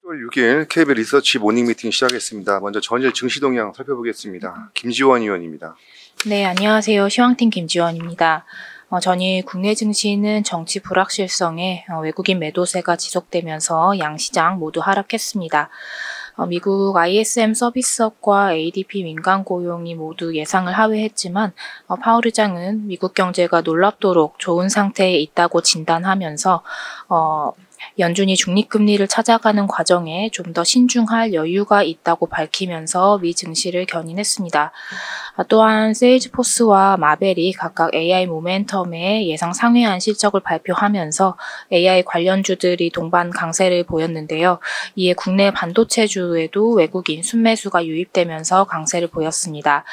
10월 6일 KB 리서치 모닝 미팅 시작했습니다. 먼저 전일 증시 동향 살펴보겠습니다. 김지원 의원입니다. 네, 안녕하세요. 시황팀 김지원입니다. 전일 국내 증시는 정치 불확실성에 외국인 매도세가 지속되면서 양시장 모두 하락했습니다. 미국 ISM 서비스업과 ADP 민간 고용이 모두 예상을 하회했지만 파월 의장은 미국 경제가 놀랍도록 좋은 상태에 있다고 진단하면서 연준이 중립금리를 찾아가는 과정에 좀 더 신중할 여유가 있다고 밝히면서 미 증시를 견인했습니다. 또한 세일즈포스와 마벨이 각각 AI 모멘텀의 예상 상회한 실적을 발표하면서 AI 관련주들이 동반 강세를 보였는데요. 이에 국내 반도체주에도 외국인 순매수가 유입되면서 강세를 보였습니다.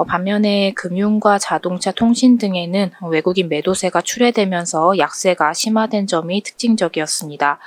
반면에 금융과 자동차, 통신 등에는 외국인 매도세가 출회되면서 약세가 심화된 점이 특징적이었습니다.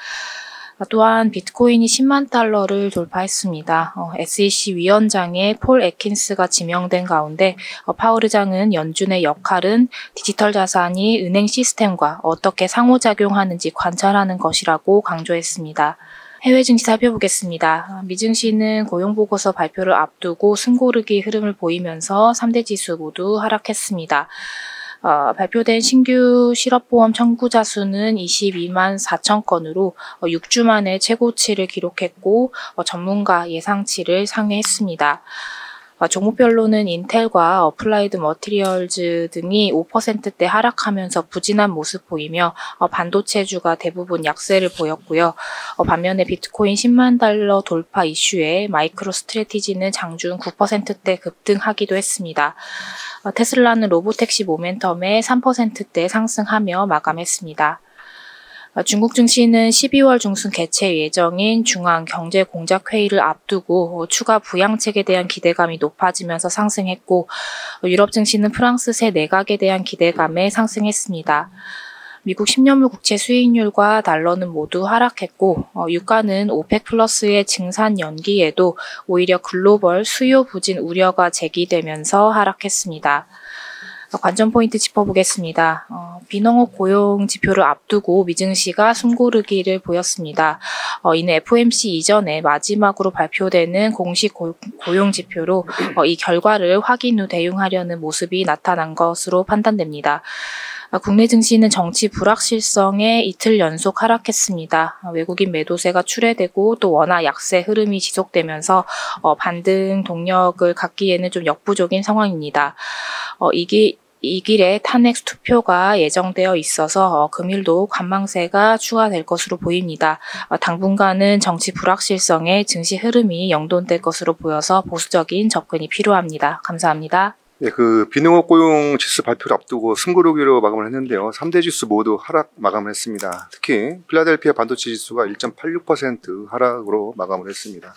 또한 비트코인이 10만 달러를 돌파했습니다. SEC 위원장에 폴 애킨스가 지명된 가운데 파월 의장은 연준의 역할은 디지털 자산이 은행 시스템과 어떻게 상호작용하는지 관찰하는 것이라고 강조했습니다. 해외 증시 살펴보겠습니다. 미 증시는 고용보고서 발표를 앞두고 숨고르기 흐름을 보이면서 3대 지수 모두 하락했습니다. 발표된 신규 실업보험 청구자 수는 22만 4천 건으로 6주 만에 최고치를 기록했고 전문가 예상치를 상회했습니다. 종목별로는 인텔과 어플라이드 머티리얼즈 등이 5%대 하락하면서 부진한 모습 보이며 반도체주가 대부분 약세를 보였고요. 반면에 비트코인 10만 달러 돌파 이슈에 마이크로 스트래티지는 장중 9%대 급등하기도 했습니다. 테슬라는 로보택시 모멘텀에 3%대 상승하며 마감했습니다. 중국 증시는 12월 중순 개최 예정인 중앙경제공작회의를 앞두고 추가 부양책에 대한 기대감이 높아지면서 상승했고, 유럽 증시는 프랑스 새 내각에 대한 기대감에 상승했습니다. 미국 10년물 국채 수익률과 달러는 모두 하락했고, 유가는 오펙 플러스의 증산 연기에도 오히려 글로벌 수요 부진 우려가 제기되면서 하락했습니다. 관전 포인트 짚어보겠습니다. 비농업 고용 지표를 앞두고 미증시가 숨고르기를 보였습니다. 이는 FOMC 이전에 마지막으로 발표되는 공식 고용 지표로 이 결과를 확인 후 대응하려는 모습이 나타난 것으로 판단됩니다. 국내 증시는 정치 불확실성에 이틀 연속 하락했습니다. 외국인 매도세가 출회되고 또 원화 약세 흐름이 지속되면서 반등 동력을 갖기에는 좀 역부족인 상황입니다. 이 길에 탄핵 투표가 예정되어 있어서 금일도 관망세가 추가될 것으로 보입니다. 당분간은 정치 불확실성에 증시 흐름이 영돈될 것으로 보여서 보수적인 접근이 필요합니다. 감사합니다. 네, 비농업 고용 지수 발표를 앞두고 숨고르기로 마감을 했는데요. 3대 지수 모두 하락 마감을 했습니다. 특히 필라델피아 반도체 지수가 1.86% 하락으로 마감을 했습니다.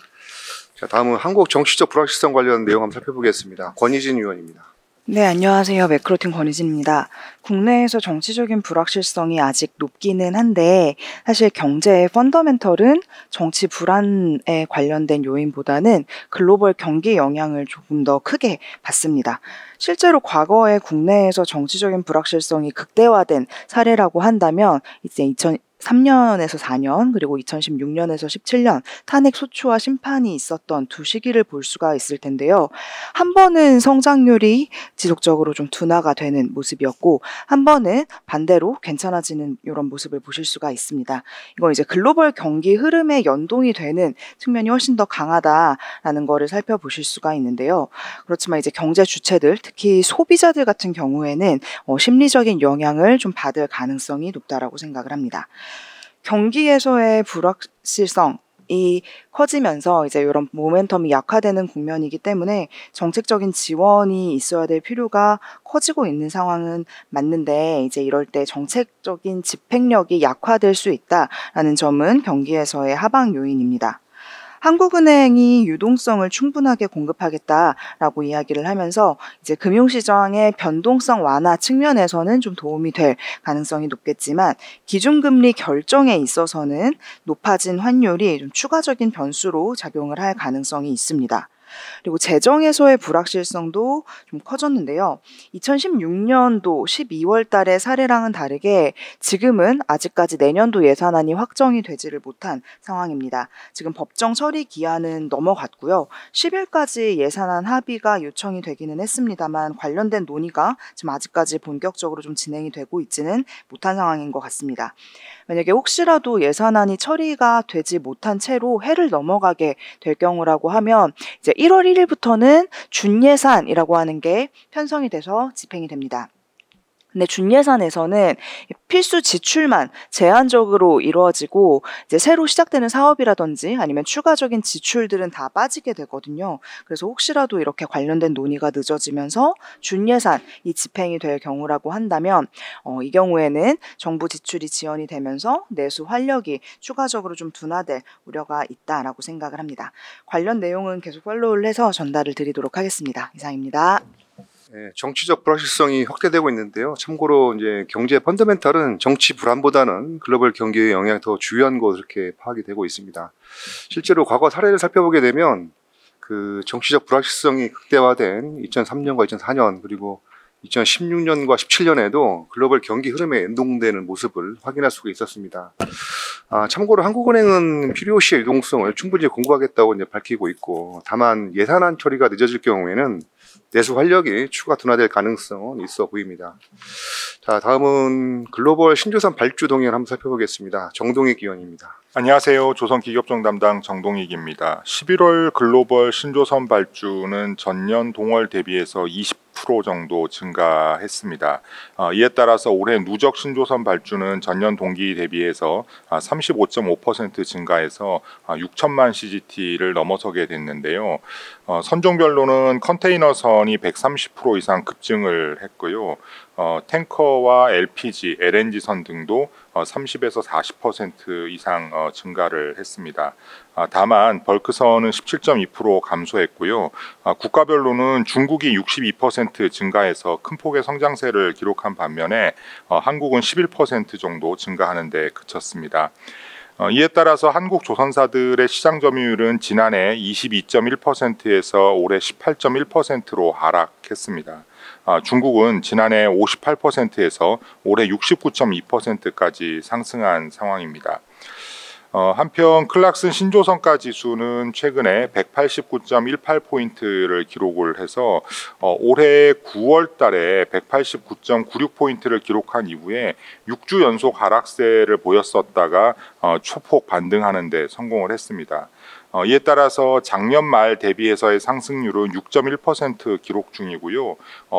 자, 다음은 한국 정치적 불확실성 관련 내용 한번 살펴보겠습니다. 권희진 의원입니다. 네, 안녕하세요. 매크로팀 권희진입니다. 국내에서 정치적인 불확실성이 아직 높기는 한데 사실 경제의 펀더멘털은 정치 불안에 관련된 요인보다는 글로벌 경기 영향을 조금 더 크게 받습니다. 실제로 과거에 국내에서 정치적인 불확실성이 극대화된 사례라고 한다면 이제 2003년에서 4년 그리고 2016년에서 17년 탄핵 소추와 심판이 있었던 두 시기를 볼 수가 있을 텐데요. 한 번은 성장률이 지속적으로 좀 둔화가 되는 모습이었고 한 번은 반대로 괜찮아지는 이런 모습을 보실 수가 있습니다. 이건 이제 글로벌 경기 흐름에 연동이 되는 측면이 훨씬 더 강하다라는 거를 살펴보실 수가 있는데요. 그렇지만 이제 경제 주체들 특히 소비자들 같은 경우에는 심리적인 영향을 좀 받을 가능성이 높다라고 생각을 합니다. 경기에서의 불확실성이 커지면서 이제 이런 모멘텀이 약화되는 국면이기 때문에 정책적인 지원이 있어야 될 필요가 커지고 있는 상황은 맞는데 이제 이럴 때 정책적인 집행력이 약화될 수 있다라는 점은 경기에서의 하방 요인입니다. 한국은행이 유동성을 충분하게 공급하겠다라고 이야기를 하면서 이제 금융시장의 변동성 완화 측면에서는 좀 도움이 될 가능성이 높겠지만 기준금리 결정에 있어서는 높아진 환율이 좀 추가적인 변수로 작용을 할 가능성이 있습니다. 그리고 재정에서의 불확실성도 좀 커졌는데요. 2016년도 12월 달의 사례랑은 다르게 지금은 아직까지 내년도 예산안이 확정이 되지를 못한 상황입니다. 지금 법정 처리 기한은 넘어갔고요. 10일까지 예산안 합의가 요청이 되기는 했습니다만 관련된 논의가 지금 아직까지 본격적으로 좀 진행이 되고 있지는 못한 상황인 것 같습니다. 만약에 혹시라도 예산안이 처리가 되지 못한 채로 해를 넘어가게 될 경우라고 하면 이제 1월 1일부터는 준예산이라고 하는 게 편성이 돼서 집행이 됩니다. 근데 준예산에서는 필수 지출만 제한적으로 이루어지고 이제 새로 시작되는 사업이라든지 아니면 추가적인 지출들은 다 빠지게 되거든요. 그래서 혹시라도 이렇게 관련된 논의가 늦어지면서 준예산이 집행이 될 경우라고 한다면 이 경우에는 정부 지출이 지연이 되면서 내수 활력이 추가적으로 좀 둔화될 우려가 있다라고 생각을 합니다. 관련 내용은 계속 팔로우를 해서 전달을 드리도록 하겠습니다. 이상입니다. 네, 정치적 불확실성이 확대되고 있는데요. 참고로 이제 경제 펀더멘털은 정치 불안보다는 글로벌 경기의 영향이 더 중요한 것으로 이렇게 파악이 되고 있습니다. 실제로 과거 사례를 살펴보게 되면 그 정치적 불확실성이 극대화된 2003년과 2004년 그리고 2016년과 17년에도 글로벌 경기 흐름에 연동되는 모습을 확인할 수가 있었습니다. 참고로 한국은행은 필요시의 유동성을 충분히 공부하겠다고 이제 밝히고 있고, 다만 예산안 처리가 늦어질 경우에는 내수 활력이 추가 둔화될 가능성은 있어 보입니다. 자, 다음은 글로벌 신조선 발주 동향을 한번 살펴보겠습니다. 정동익 위원입니다. 안녕하세요. 조선기업청 담당 정동익입니다. 11월 글로벌 신조선 발주는 전년 동월 대비해서 20% 정도 증가했습니다. 이에 따라서 올해 누적 신조선 발주는 전년 동기 대비해서 35.5% 증가해서 6천만 CGT를 넘어서게 됐는데요. 선종별로는 컨테이너선이 130% 이상 급증을 했고요. 탱커와 LPG, LNG선 등도 30에서 40% 이상 증가를 했습니다. 다만 벌크선은 17.2% 감소했고요. 국가별로는 중국이 62% 증가해서 큰 폭의 성장세를 기록한 반면에 한국은 11% 정도 증가하는 데 그쳤습니다. 이에 따라서 한국 조선사들의 시장 점유율은 지난해 22.1%에서 올해 18.1%로 하락했습니다. 중국은 지난해 58%에서 올해 69.2%까지 상승한 상황입니다. 한편 클락슨 신조선가 지수는 최근에 189.18포인트를 기록을 해서 올해 9월 달에 189.96포인트를 기록한 이후에 6주 연속 하락세를 보였었다가 초폭 반등하는 데 성공을 했습니다. 이에 따라서 작년 말 대비해서의 상승률은 6.1% 기록 중이고요.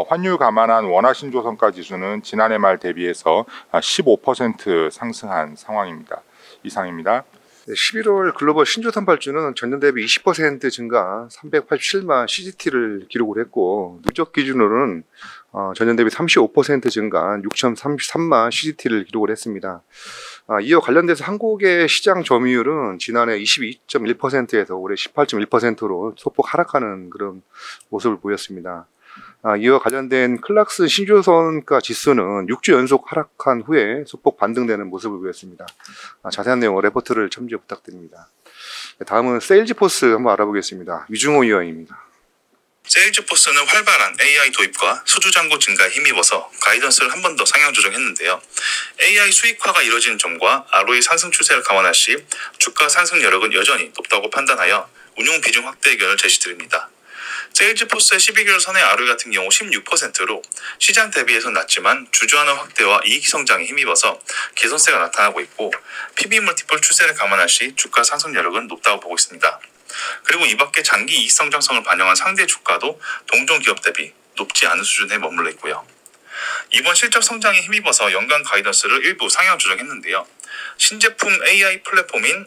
환율 감안한 원화 신조선가 지수는 지난해 말 대비해서 15% 상승한 상황입니다. 이상입니다. 11월 글로벌 신조선 발주는 전년 대비 20% 증가 387만 CGT를 기록을 했고, 누적 기준으로는 전년 대비 35% 증가한 6,033만 CGT를 기록을 했습니다. 이와 관련돼서 한국의 시장 점유율은 지난해 22.1%에서 올해 18.1%로 소폭 하락하는 그런 모습을 보였습니다. 이와 관련된 클락슨 신조선가 지수는 6주 연속 하락한 후에 소폭 반등되는 모습을 보였습니다. 자세한 내용은 레포트를 참조 부탁드립니다. 다음은 세일즈포스 한번 알아보겠습니다. 유중호 위원입니다. 세일즈포스는 활발한 AI 도입과 수주잔고 증가에 힘입어서 가이던스를 한 번 더 상향 조정했는데요. AI 수익화가 이뤄지는 점과 ROE 상승 추세를 감안할 시 주가 상승 여력은 여전히 높다고 판단하여 운용 비중 확대 의견을 제시드립니다. 세일즈포스의 12개월 선의 ROE 같은 경우 16%로 시장 대비해서 낮지만 주주환원 확대와 이익 성장에 힘입어서 개선세가 나타나고 있고, PB 멀티플 추세를 감안할 시 주가 상승 여력은 높다고 보고 있습니다. 그리고 이 밖에 장기 이익 성장성을 반영한 상대 주가도 동종 기업 대비 높지 않은 수준에 머물러 있고요. 이번 실적 성장에 힘입어서 연간 가이던스를 일부 상향 조정했는데요. 신제품 AI 플랫폼인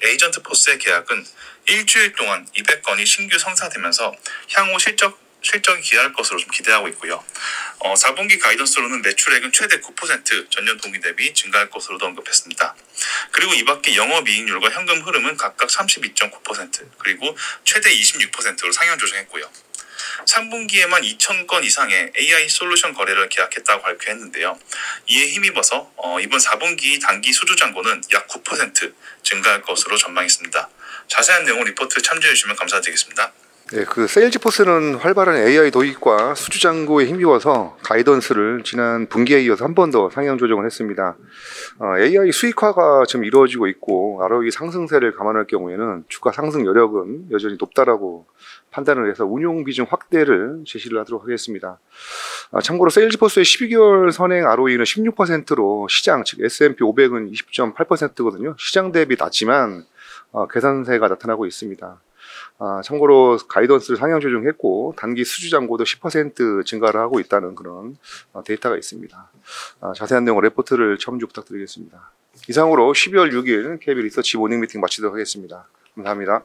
에이전트 포스의 계약은 일주일 동안 200건이 신규 성사되면서 향후 실적이 기대할 것으로 좀 기대하고 있고요. 4분기 가이던스로는 매출액은 최대 9% 전년 동기 대비 증가할 것으로도 언급했습니다. 그리고 이 밖에 영업이익률과 현금 흐름은 각각 32.9% 그리고 최대 26%로 상향 조정했고요. 3분기에만 2,000건 이상의 AI 솔루션 거래를 계약했다고 발표했는데요. 이에 힘입어서 이번 4분기 단기 수주 잔고는 약 9% 증가할 것으로 전망했습니다. 자세한 내용은 리포트 참조해 주시면 감사드리겠습니다. 네, 그 세일즈포스는 활발한 AI 도입과 수주 잔고에 힘입어서 가이던스를 지난 분기에 이어서 한 번 더 상향 조정을 했습니다. AI 수익화가 지금 이루어지고 있고 ROE 상승세를 감안할 경우에는 주가 상승 여력은 여전히 높다라고 판단을 해서 운용 비중 확대를 제시를 하도록 하겠습니다. 참고로 세일즈포스의 12개월 선행 ROE는 16%로 시장, 즉 S&P 500은 20.8%거든요. 시장 대비 낮지만 개선세가 나타나고 있습니다. 참고로 가이던스를 상향 조정했고 단기 수주 잔고도 10% 증가를 하고 있다는 그런 데이터가 있습니다. 자세한 내용은 레포트를 첨부 부탁드리겠습니다. 이상으로 12월 6일 KB 리서치 모닝 미팅 마치도록 하겠습니다. 감사합니다.